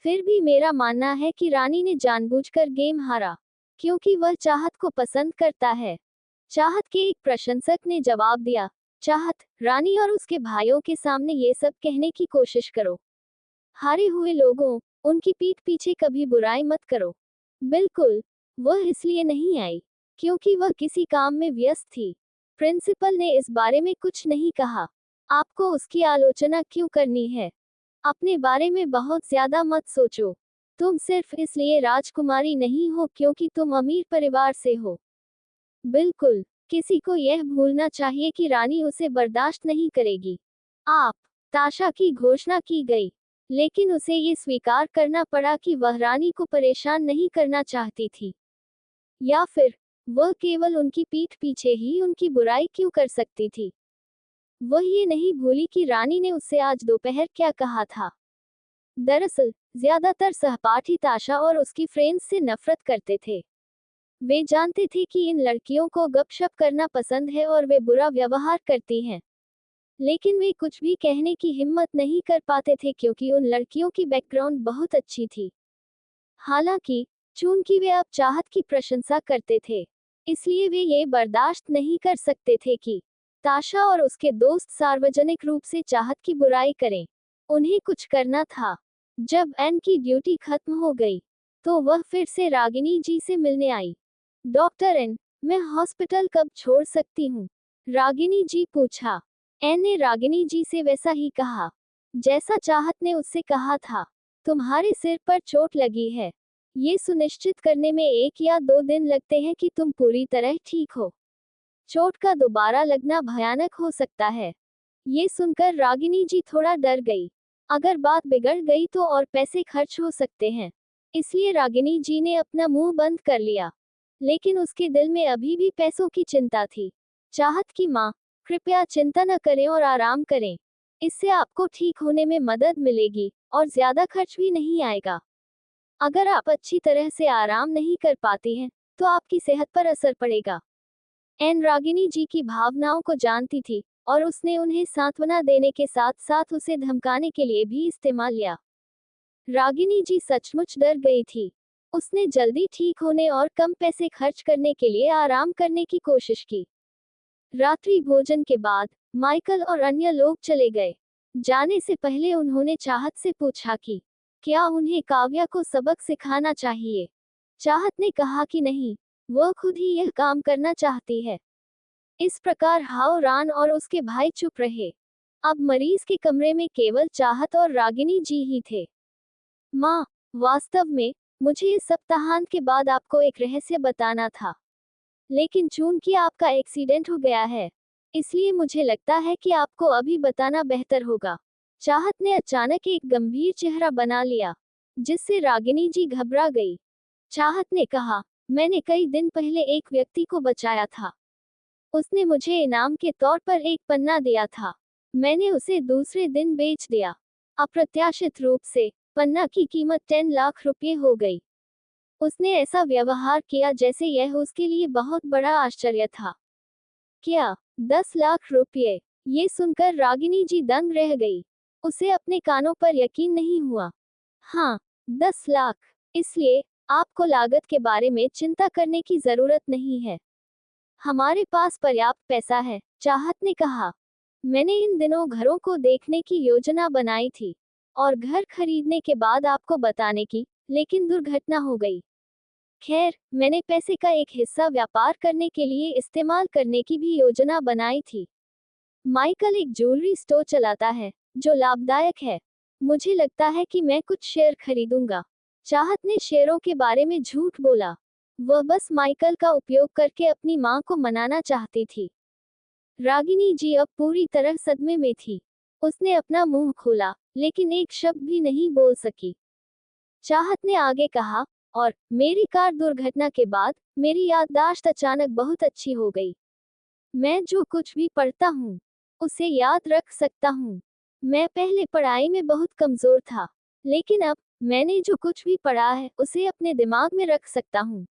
[SPEAKER 1] फिर भी मेरा मानना है कि रानी ने जानबूझकर गेम हारा, क्योंकि वह चाहत को पसंद करता है। चाहत के एक प्रशंसक ने जवाब दिया, चाहत, रानी और उसके भाइयों के सामने ये सब कहने की कोशिश करो। हारे हुए लोगों, उनकी पीठ पीछे कभी बुराई मत करो। बिल्कुल, वह इसलिए नहीं आई क्योंकि वह किसी काम में व्यस्त थी। प्रिंसिपल ने इस बारे में कुछ नहीं कहा। आपको उसकी आलोचना क्यों करनी है? अपने बारे में बहुत ज्यादा मत सोचो। तुम सिर्फ इसलिए राजकुमारी नहीं हो क्योंकि तुम अमीर परिवार से हो। बिल्कुल, किसी को यह भूलना चाहिए कि रानी उसे बर्दाश्त नहीं करेगी। आप। ताशा की घोषणा की गई, लेकिन उसे ये स्वीकार करना पड़ा कि वह रानी को परेशान नहीं करना चाहती थी। या फिर वह केवल उनकी पीठ पीछे ही उनकी बुराई क्यों कर सकती थी? वह ये नहीं भूली कि रानी ने उससे आज दोपहर क्या कहा था। दरअसल ज्यादातर सहपाठी ताशा और उसकी फ्रेंड्स से नफरत करते थे। वे जानते थे कि इन लड़कियों को गपशप करना पसंद है और वे बुरा व्यवहार करती हैं, लेकिन वे कुछ भी कहने की हिम्मत नहीं कर पाते थे क्योंकि उन लड़कियों की बैकग्राउंड बहुत अच्छी थी। हालांकि चूंकि वे अब चाहत की प्रशंसा करते थे, इसलिए वे ये बर्दाश्त नहीं कर सकते थे कि ताशा और उसके दोस्त सार्वजनिक रूप से चाहत की बुराई करें। उन्हें कुछ करना था। जब एन की ड्यूटी खत्म हो गई, तो वह फिर से रागिनी जी से मिलने आई। डॉक्टर एन, मैं हॉस्पिटल कब छोड़ सकती हूँ? रागिनी जी पूछा। एन ने रागिनी जी से वैसा ही कहा जैसा चाहत ने उससे कहा था। तुम्हारे सिर पर चोट लगी है। ये सुनिश्चित करने में 1 या 2 दिन लगते हैं कि तुम पूरी तरह ठीक हो। चोट का दोबारा लगना भयानक हो सकता है। ये सुनकर रागिनी जी थोड़ा डर गई। अगर बात बिगड़ गई तो और पैसे खर्च हो सकते हैं। इसलिए रागिनी जी ने अपना मुंह बंद कर लिया। लेकिन उसके दिल में अभी भी पैसों की चिंता थी। चाहत की माँ, कृपया चिंता न करें और आराम करें। इससे आपको ठीक होने में मदद मिलेगी और ज्यादा खर्च भी नहीं आएगा। अगर आप अच्छी तरह से आराम नहीं कर पाती हैं, तो आपकी सेहत पर असर पड़ेगा। एन रागिनी जी की भावनाओं को जानती थी और उसने उन्हें सांत्वना देने के साथ साथ उसे धमकाने के लिए भी इस्तेमाल लिया। रागिनी जी सचमुच डर गई थी। उसने जल्दी ठीक होने और कम पैसे खर्च करने के लिए आराम करने की कोशिश की। रात्रि भोजन के बाद माइकल और अन्य लोग चले गए। जाने से पहले उन्होंने चाहत से पूछा कि क्या उन्हें काव्या को सबक सिखाना चाहिए। चाहत ने कहा कि नहीं, वह खुद ही यह काम करना चाहती है। इस प्रकार हाओ रान और उसके भाई चुप रहे। अब मरीज के कमरे में केवल चाहत और रागिनी जी ही थे। माँ, वास्तव में मुझे इस सप्ताहांत के बाद आपको एक रहस्य बताना था, लेकिन चूंकि आपका एक्सीडेंट हो गया है, इसलिए मुझे लगता है कि आपको अभी बताना बेहतर होगा। चाहत ने अचानक एक गंभीर चेहरा बना लिया, जिससे रागिनी जी घबरा गई। चाहत ने कहा, मैंने कई दिन पहले एक व्यक्ति को बचाया था। उसने मुझे इनाम के तौर पर एक पन्ना दिया था। मैंने उसे दूसरे दिन बेच दिया। अप्रत्याशित रूप से पन्ना की कीमत 10 लाख रुपये हो गई। उसने ऐसा व्यवहार किया जैसे यह उसके लिए बहुत बड़ा आश्चर्य था। क्या 10 लाख रुपये? ये सुनकर रागिनी जी दंग रह गई। उसे अपने कानों पर यकीन नहीं हुआ। हाँ, 10 लाख। इसलिए आपको लागत के बारे में चिंता करने की जरूरत नहीं है। हमारे पास पर्याप्त पैसा है, चाहत ने कहा। मैंने इन दिनों घरों को देखने की योजना बनाई थी और घर खरीदने के बाद आपको बताने की, लेकिन दुर्घटना हो गई। खैर, मैंने पैसे का एक हिस्सा व्यापार करने के लिए इस्तेमाल करने की भी योजना बनाई थी। माइकल एक ज्वेलरी स्टोर चलाता है, जो लाभदायक है। मुझे लगता है कि मैं कुछ शेयर खरीदूंगा। चाहत ने शेयरों के बारे में झूठ बोला। वह बस माइकल का उपयोग करके अपनी मां को मनाना चाहती थी। रागिनी जी अब पूरी तरह सदमे में थी। उसने अपना मुंह खोला, लेकिन एक शब्द भी नहीं बोल सकी। चाहत ने आगे कहा, और मेरी कार दुर्घटना के बाद मेरी याददाश्त अचानक बहुत अच्छी हो गई। मैं जो कुछ भी पढ़ता हूँ, उसे याद रख सकता हूँ। मैं पहले पढ़ाई में बहुत कमजोर था, लेकिन अब मैंने जो कुछ भी पढ़ा है उसे अपने दिमाग में रख सकता हूँ।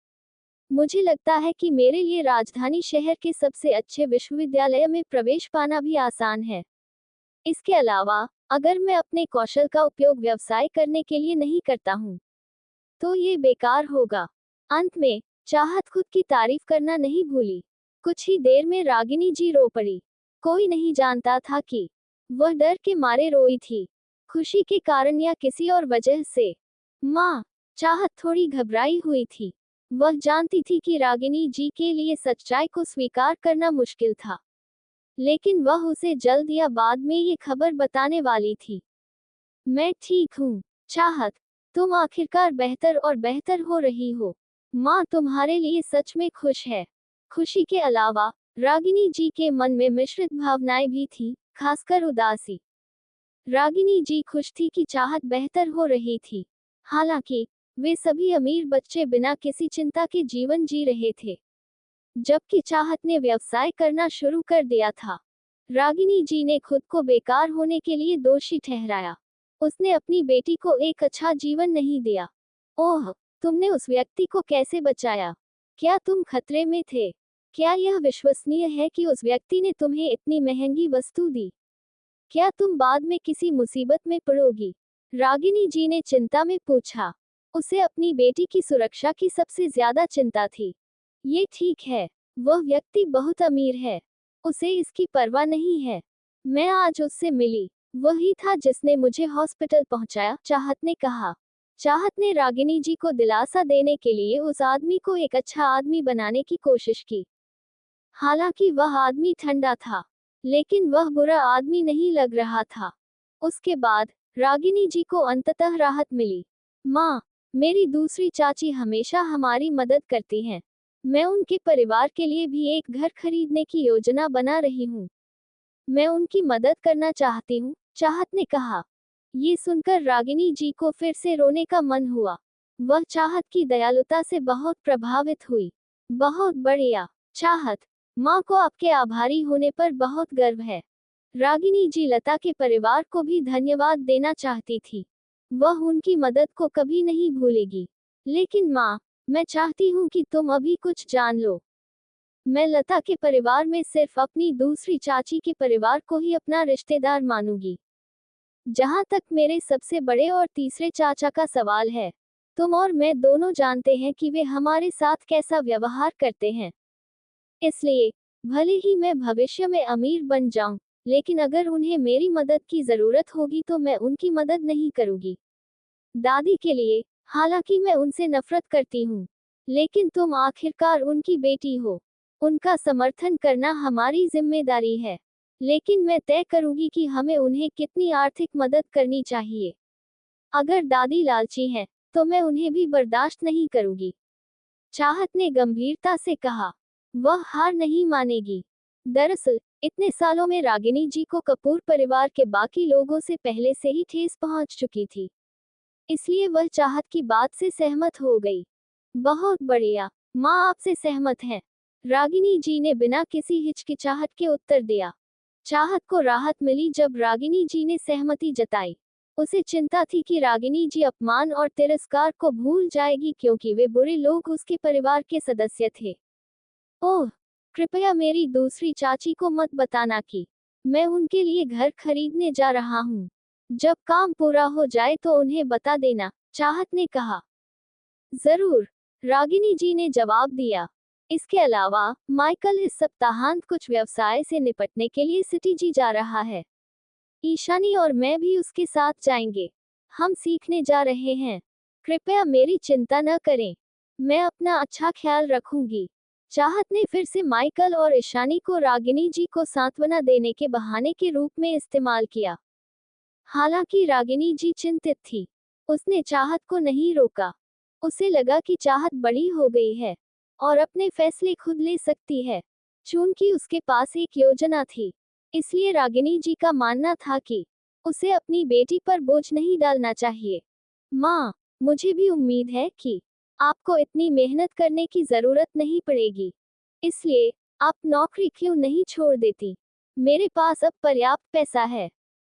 [SPEAKER 1] मुझे लगता है कि मेरे लिए राजधानी शहर के सबसे अच्छे विश्वविद्यालय में प्रवेश पाना भी आसान है। इसके अलावा, अगर मैं अपने कौशल का उपयोग व्यवसाय करने के लिए नहीं करता हूँ, तो ये बेकार होगा। अंत में, चाहत खुद की तारीफ करना नहीं भूली। कुछ ही देर में रागिनी जी रो पड़ी। कोई नहीं जानता था कि वह डर के मारे रोई थी, खुशी के कारण या किसी और वजह से। माँ, चाहत थोड़ी घबराई हुई थी। वह जानती थी कि रागिनी जी के लिए सच्चाई को स्वीकार करना मुश्किल था, लेकिन वह उसे जल्द या बाद में ये खबर बताने वाली थी। मैं ठीक हूँ, चाहत। तुम आखिरकार बेहतर और बेहतर हो रही हो। माँ तुम्हारे लिए सच में खुश है। खुशी के अलावा, रागिनी जी के मन में मिश्रित भावनाएं भी थी, खासकर उदासी। रागिनी जी खुश थी कि चाहत बेहतर हो रही थी। हालांकि, वे सभी अमीर बच्चे बिना किसी चिंता के जीवन जी रहे थे, जबकि चाहत ने व्यवसाय करना शुरू कर दिया था। रागिनी जी ने खुद को बेकार होने के लिए दोषी ठहराया। उसने अपनी बेटी को एक अच्छा जीवन नहीं दिया। ओह, तुमने उस व्यक्ति को कैसे बचाया? क्या तुम खतरे में थे? क्या यह विश्वसनीय है कि उस व्यक्ति ने तुम्हें इतनी महंगी वस्तु दी? क्या तुम बाद में किसी मुसीबत में पड़ोगी? रागिनी जी ने चिंता में पूछा। उसे अपनी बेटी की सुरक्षा की सबसे ज्यादा चिंता थी। ये ठीक है, वह व्यक्ति बहुत अमीर है। उसे इसकी परवाह नहीं है। मैं आज उससे मिली। वही था जिसने मुझे हॉस्पिटल पहुंचाया, चाहत ने कहा। चाहत ने रागिनी जी को दिलासा देने के लिए उस आदमी को एक अच्छा आदमी बनाने की कोशिश की। हालांकि वह आदमी ठंडा था, लेकिन वह बुरा आदमी नहीं लग रहा था। उसके बाद रागिनी जी को अंततः राहत मिली। माँ, मेरी दूसरी चाची हमेशा हमारी मदद करती हैं। मैं उनके परिवार के लिए भी एक घर खरीदने की योजना बना रही हूँ। मैं उनकी मदद करना चाहती हूँ, चाहत ने कहा। ये सुनकर रागिनी जी को फिर से रोने का मन हुआ। वह चाहत की दयालुता से बहुत प्रभावित हुई। बहुत बढ़िया, चाहत। माँ को आपके आभारी होने पर बहुत गर्व है। रागिनी जी लता के परिवार को भी धन्यवाद देना चाहती थी। वह उनकी मदद को कभी नहीं भूलेगी। लेकिन माँ, मैं चाहती हूँ कि तुम अभी कुछ जान लो। मैं लता के परिवार में सिर्फ अपनी दूसरी चाची के परिवार को ही अपना रिश्तेदार मानूंगी। जहाँ तक मेरे सबसे बड़े और तीसरे चाचा का सवाल है, तुम और मैं दोनों जानते हैं कि वे हमारे साथ कैसा व्यवहार करते हैं। इसलिए भले ही मैं भविष्य में अमीर बन जाऊं, लेकिन अगर उन्हें मेरी मदद की जरूरत होगी तो मैं उनकी मदद नहीं करूंगी। दादी के लिए, हालांकि मैं उनसे नफरत करती हूँ, लेकिन तुम आखिरकार उनकी बेटी हो। उनका समर्थन करना हमारी जिम्मेदारी है। लेकिन मैं तय करूंगी कि हमें उन्हें कितनी आर्थिक मदद करनी चाहिए। अगर दादी लालची हैं, तो मैं उन्हें भी बर्दाश्त नहीं करूंगी। चाहत ने गंभीरता से कहा। वह हार नहीं मानेगी। दरअसल, इतने सालों में रागिनी जी को कपूर परिवार के बाकी लोगों से पहले से ही ठेस पहुंच चुकी थी। इसलिए वह चाहत की बात से सहमत हो गई। बहुत बढ़िया, माँ आपसे सहमत हैं। रागिनी जी ने बिना किसी हिचकिचाहट के उत्तर दिया। चाहत को राहत मिली जब रागिनी जी ने सहमति जताई। उसे चिंता थी कि रागिनी जी अपमान और तिरस्कार को भूल जाएगी क्योंकि वे बुरे लोग उसके परिवार के सदस्य थे। ओह, कृपया मेरी दूसरी चाची को मत बताना कि मैं उनके लिए घर खरीदने जा रहा हूँ। जब काम पूरा हो जाए तो उन्हें बता देना, चाहत ने कहा। जरूर, रागिनी जी ने जवाब दिया। इसके अलावा माइकल इस सप्ताहांत कुछ व्यवसाय से निपटने के लिए सिटी जी जा रहा है। ईशानी और मैं भी उसके साथ जाएंगे। हम सीखने जा रहे हैं। कृपया मेरी चिंता न करें। मैं अपना अच्छा ख्याल रखूंगी। चाहत ने फिर से माइकल और ईशानी को रागिनी जी को सांत्वना देने के बहाने के रूप में इस्तेमाल किया। हालांकि रागिनी जी चिंतित थी। उसने चाहत को नहीं रोका। उसे लगा कि चाहत बड़ी हो गई है और अपने फैसले खुद ले सकती है। चूंकि उसके पास एक योजना थी, इसलिए रागिनी जी का मानना था कि उसे अपनी बेटी पर बोझ नहीं डालना चाहिए। माँ, मुझे भी उम्मीद है कि आपको इतनी मेहनत करने की जरूरत नहीं पड़ेगी। इसलिए आप नौकरी क्यों नहीं छोड़ देती? मेरे पास अब पर्याप्त पैसा है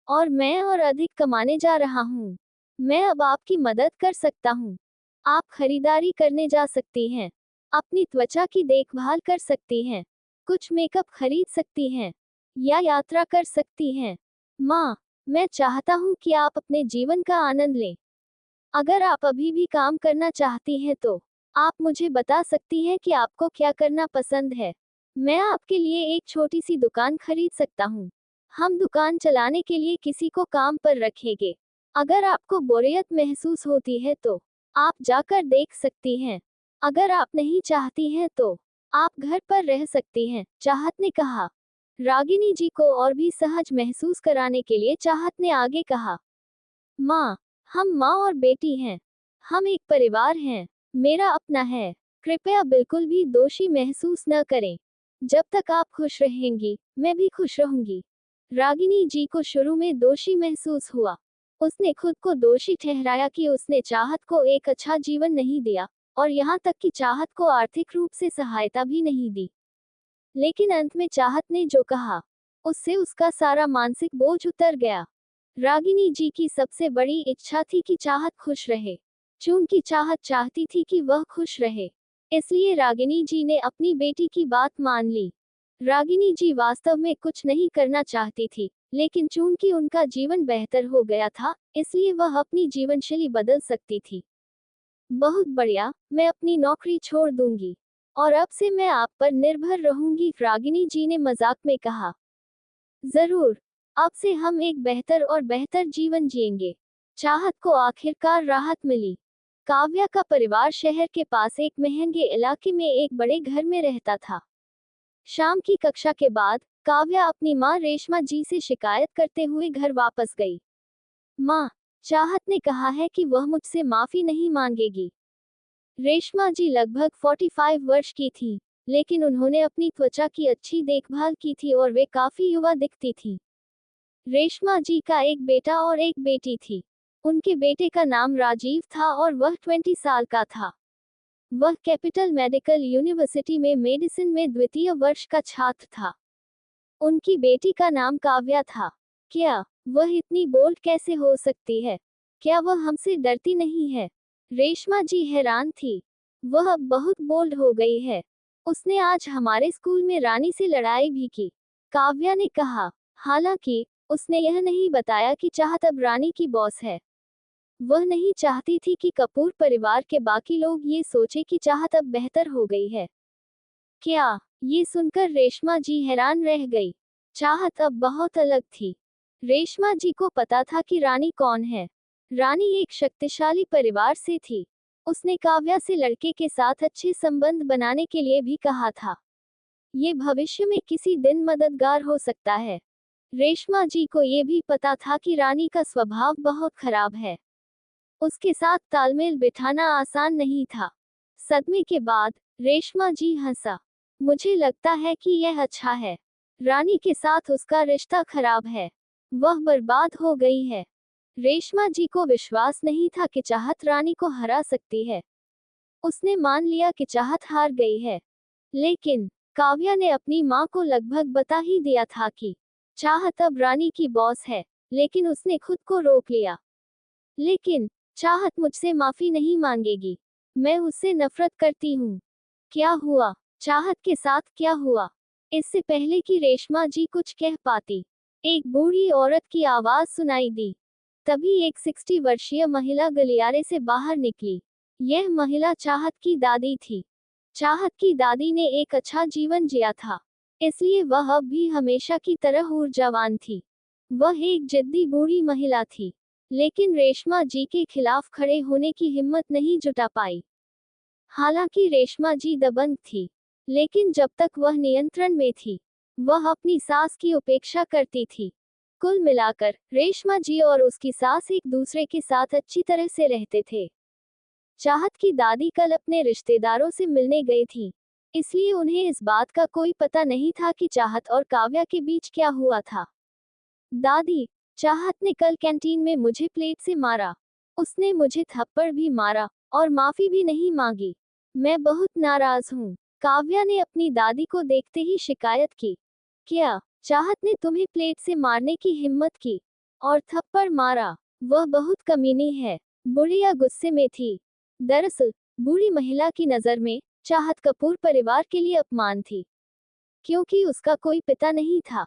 [SPEAKER 1] और मैं और अधिक कमाने जा रहा हूँ। मैं अब आपकी मदद कर सकता हूँ। आप खरीदारी करने जा सकती हैं, अपनी त्वचा की देखभाल कर सकती हैं, कुछ मेकअप खरीद सकती हैं, या यात्रा कर सकती हैं। माँ, मैं चाहता हूँ कि आप अपने जीवन का आनंद लें। अगर आप अभी भी काम करना चाहती हैं तो आप मुझे बता सकती हैं कि आपको क्या करना पसंद है। मैं आपके लिए एक छोटी सी दुकान खरीद सकता हूँ। हम दुकान चलाने के लिए किसी को काम पर रखेंगे। अगर आपको बोरियत महसूस होती है तो आप जाकर देख सकती हैं। अगर आप नहीं चाहती हैं तो आप घर पर रह सकती हैं, चाहत ने कहा। रागिनी जी को और भी सहज महसूस कराने के लिए चाहत ने आगे कहा, माँ, हम माँ और बेटी हैं। हम एक परिवार हैं। मेरा अपना है। कृपया बिल्कुल भी दोषी महसूस न करें। जब तक आप खुश रहेंगी, मैं भी खुश रहूंगी। रागिनी जी को शुरू में दोषी महसूस हुआ। उसने खुद को दोषी ठहराया कि उसने चाहत को एक अच्छा जीवन नहीं दिया, और यहाँ तक कि चाहत को आर्थिक रूप से सहायता भी नहीं दी। लेकिन अंत में चाहत ने जो कहा, उससे उसका सारा मानसिक बोझ उतर गया। रागिनी जी की सबसे बड़ी इच्छा थी कि चाहत खुश रहे। चूंकि चाहत चाहती थी कि वह खुश रहे, इसलिए रागिनी जी ने अपनी बेटी की बात मान ली। रागिनी जी वास्तव में कुछ नहीं करना चाहती थी, लेकिन चूंकि उनका जीवन बेहतर हो गया था, इसलिए वह अपनी जीवनशैली बदल सकती थी। बहुत बढ़िया, मैं अपनी नौकरी छोड़ दूंगी और अब से मैं आप पर निर्भर रहूंगी, रागिनी जी ने मजाक में कहा। जरूर, अब से हम एक बेहतर और बेहतर जीवन जिएंगे। चाहत को आखिरकार राहत मिली। काव्या का परिवार शहर के पास एक महंगे इलाके में एक बड़े घर में रहता था। शाम की कक्षा के बाद काव्या अपनी माँ रेशमा जी से शिकायत करते हुए घर वापस गई। माँ, चाहत ने कहा है कि वह मुझसे माफी नहीं मांगेगी। रेशमा जी लगभग 45 वर्ष की थी, लेकिन उन्होंने अपनी त्वचा की अच्छी देखभाल की थी और वे काफी युवा दिखती थी। रेशमा जी का एक बेटा और एक बेटी थी। उनके बेटे का नाम राजीव था और वह 20 साल का था। वह कैपिटल मेडिकल यूनिवर्सिटी में मेडिसिन में द्वितीय वर्ष का छात्र था। उनकी बेटी का नाम काव्या था। क्या वह इतनी बोल्ड कैसे हो सकती है? क्या वह हमसे डरती नहीं है? रेशमा जी हैरान थी। वह अब बहुत बोल्ड हो गई है। उसने आज हमारे स्कूल में रानी से लड़ाई भी की, काव्या ने कहा। हालांकि उसने यह नहीं बताया कि चाहत अब रानी की बॉस है। वह नहीं चाहती थी कि कपूर परिवार के बाकी लोग ये सोचे कि चाहत अब बेहतर हो गई है। क्या? ये सुनकर रेशमा जी हैरान रह गई। चाहत अब बहुत अलग थी। रेशमा जी को पता था कि रानी कौन है। रानी एक शक्तिशाली परिवार से थी। उसने काव्या से लड़के के साथ अच्छे संबंध बनाने के लिए भी कहा था। ये भविष्य में किसी दिन मददगार हो सकता है। रेशमा जी को ये भी पता था कि रानी का स्वभाव बहुत खराब है। उसके साथ तालमेल बिठाना आसान नहीं था। सदमे के बाद रेशमा जी हंसा। मुझे लगता है कि यह अच्छा है। रानी के साथ उसका रिश्ता खराब है। वह बर्बाद हो गई है। रेशमा जी को विश्वास नहीं था कि चाहत रानी को हरा सकती है। उसने मान लिया कि चाहत हार गई है। लेकिन काव्या ने अपनी माँ को लगभग बता ही दिया था कि चाहत अब रानी की बॉस है, लेकिन उसने खुद को रोक लिया। लेकिन चाहत मुझसे माफी नहीं मांगेगी। मैं उससे नफरत करती हूँ। क्या हुआ? चाहत के साथ क्या हुआ? इससे पहले कि रेशमा जी कुछ कह पाती, एक बूढ़ी औरत की आवाज सुनाई दी। तभी एक 60 वर्षीय महिला गलियारे से बाहर निकली। यह महिला चाहत की दादी थी। चाहत की दादी ने एक अच्छा जीवन जिया था, इसलिए वह अब भी हमेशा की तरह ऊर्जावान थी। वह एक जिद्दी बूढ़ी महिला थी, लेकिन रेशमा जी के खिलाफ खड़े होने की हिम्मत नहीं जुटा पाई। हालांकि रेशमा जी दबंग थी, लेकिन जब तक वह नियंत्रण में थी, वह अपनी सास की उपेक्षा करती थी। कुल मिलाकर रेशमा जी और उसकी सास एक दूसरे के साथ अच्छी तरह से रहते थे। चाहत की दादी कल अपने रिश्तेदारों से मिलने गई थी, इसलिए उन्हें इस बात का कोई पता नहीं था कि चाहत और काव्या के बीच क्या हुआ था। दादी, चाहत ने कल कैंटीन में मुझे प्लेट से मारा। उसने मुझे थप्पड़ भी मारा और माफी भी नहीं मांगी। मैं बहुत नाराज हूँ। काव्या ने अपनी दादी को देखते ही शिकायत की। क्या? चाहत ने तुम्हें प्लेट से मारने की हिम्मत की और थप्पड़ मारा? वह बहुत कमीनी है। बुढ़िया गुस्से में थी। दरअसल बूढ़ी महिला की नजर में चाहत कपूर परिवार के लिए अपमान थी, क्योंकि उसका कोई पिता नहीं था।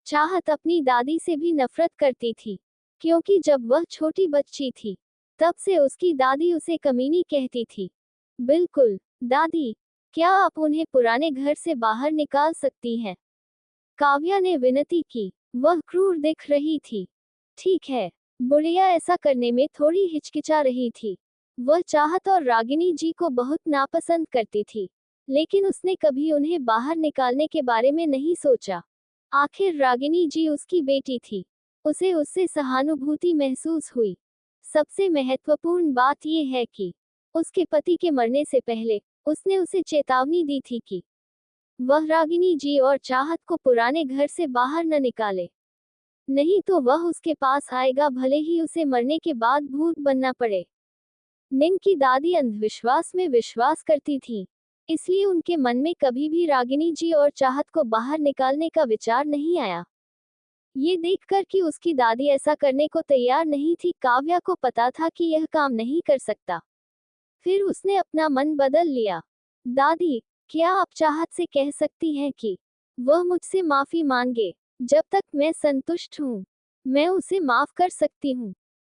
[SPEAKER 1] चाहत अपनी दादी से भी नफरत करती थी, क्योंकि जब वह छोटी बच्ची थी, तब से उसकी दादी उसे कमीनी कहती थी। बिल्कुल, दादी, क्या आप उन्हें पुराने घर से बाहर निकाल सकती हैं? काव्या ने विनती की। वह क्रूर दिख रही थी। ठीक है। बुढ़िया ऐसा करने में थोड़ी हिचकिचा रही थी। वह चाहत और रागिनी जी को बहुत नापसंद करती थी, लेकिन उसने कभी उन्हें बाहर निकालने के बारे में नहीं सोचा। आखिर रागिनी जी उसकी बेटी थी। उसे उससे सहानुभूति महसूस हुई। सबसे महत्वपूर्ण बात यह है कि उसके पति के मरने से पहले उसने उसे चेतावनी दी थी कि वह रागिनी जी और चाहत को पुराने घर से बाहर न निकाले, नहीं तो वह उसके पास आएगा, भले ही उसे मरने के बाद भूत बनना पड़े। निंग की दादी अंधविश्वास में विश्वास करती थी, इसलिए उनके मन में कभी भी रागिनी जी और चाहत को बाहर निकालने का विचार नहीं आया। ये देखकर कि उसकी दादी ऐसा करने को तैयार नहीं थी, काव्या को पता था कि यह काम नहीं कर सकता। फिर उसने अपना मन बदल लिया। दादी, क्या आप चाहत से कह सकती हैं कि वह मुझसे माफी मांगे? जब तक मैं संतुष्ट हूँ, मैं उसे माफ कर सकती हूँ।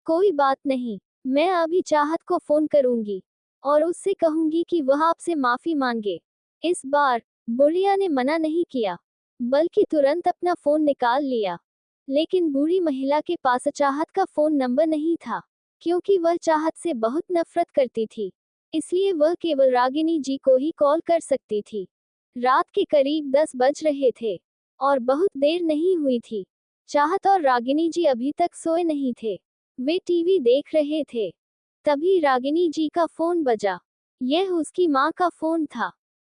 [SPEAKER 1] कोई बात नहीं, मैं अभी चाहत को फोन करूंगी और उससे कहूंगी कि वह आपसे माफी मांगे। इस बार बुढ़िया ने मना नहीं किया, बल्कि तुरंत अपना फोन निकाल लिया। लेकिन बूढ़ी महिला के पास चाहत का फोन नंबर नहीं था, क्योंकि वह चाहत से बहुत नफरत करती थी। इसलिए वह केवल रागिनी जी को ही कॉल कर सकती थी। रात के करीब 10 बज रहे थे और बहुत देर नहीं हुई थी। चाहत और रागिनी जी अभी तक सोए नहीं थे। वे टीवी देख रहे थे। तभी रागिनी जी का फोन बजा। यह उसकी माँ का फोन था।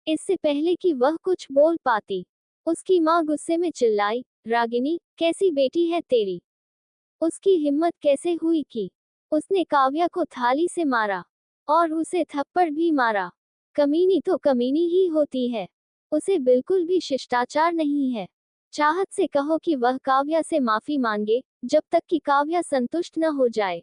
[SPEAKER 1] इससे पहले कि वह कुछ बोल पाती, उसकी माँ गुस्से में चिल्लाई, रागिनी, कैसी बेटी है तेरी? उसकी हिम्मत कैसे हुई कि उसने काव्या को थाली से मारा और उसे थप्पड़ भी मारा? कमीनी तो कमीनी ही होती है। उसे बिल्कुल भी शिष्टाचार नहीं है। चाहत से कहो कि वह काव्या से माफी मांगे, जब तक कि काव्या संतुष्ट न हो जाए।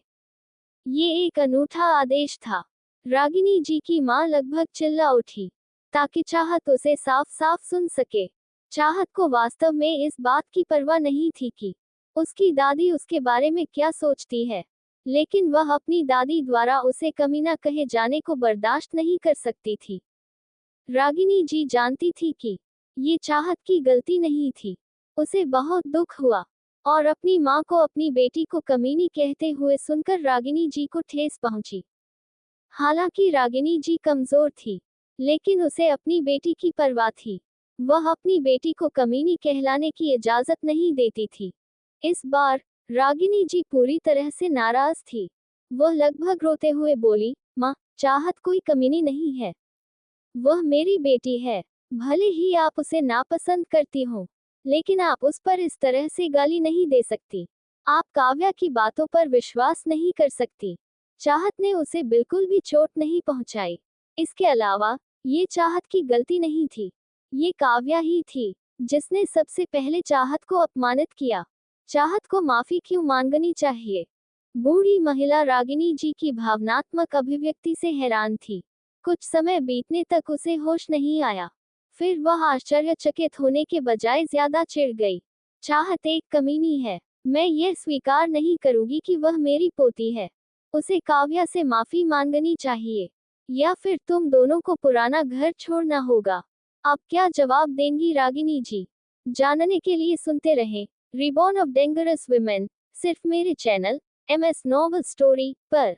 [SPEAKER 1] ये एक अनूठा आदेश था। रागिनी जी की माँ लगभग चिल्ला उठी, ताकि चाहत उसे साफ साफ सुन सके। चाहत को वास्तव में इस बात की परवाह नहीं थी कि उसकी दादी उसके बारे में क्या सोचती है, लेकिन वह अपनी दादी द्वारा उसे कमीना कहे जाने को बर्दाश्त नहीं कर सकती थी। रागिनी जी जानती थी कि ये चाहत की गलती नहीं थी। उसे बहुत दुख हुआ, और अपनी माँ को अपनी बेटी को कमीनी कहते हुए सुनकर रागिनी जी को ठेस पहुंची। हालांकि रागिनी जी कमजोर थी, लेकिन उसे अपनी बेटी की परवाह थी। वह अपनी बेटी को कमीनी कहलाने की इजाजत नहीं देती थी। इस बार रागिनी जी पूरी तरह से नाराज थी। वह लगभग रोते हुए बोली, माँ, चाहत कोई कमीनी नहीं है। वह मेरी बेटी है। भले ही आप उसे नापसंद करती हो, लेकिन आप उस पर इस तरह से गाली नहीं दे सकती। आप काव्या की बातों पर विश्वास नहीं कर सकती। चाहत ने उसे बिल्कुल भी चोट नहीं पहुंचाई। इसके अलावा ये चाहत की गलती नहीं थी। ये काव्या ही थी जिसने सबसे पहले चाहत को अपमानित किया। चाहत को माफी क्यों मांगनी चाहिए? बूढ़ी महिला रागिनी जी की भावनात्मक अभिव्यक्ति से हैरान थी। कुछ समय बीतने तक उसे होश नहीं आया। फिर वह आश्चर्यचकित होने के बजाय ज्यादा चिढ़ गई। चाहत एक कमीनी है। मैं यह स्वीकार नहीं करूंगी कि वह मेरी पोती है। उसे काव्या से माफी मांगनी चाहिए, या फिर तुम दोनों को पुराना घर छोड़ना होगा। अब क्या जवाब देंगी रागिनी जी? जानने के लिए सुनते रहें रिबॉर्न ऑफ डेंजरस वुमेन, सिर्फ मेरे चैनल MS नॉवल स्टोरी पर।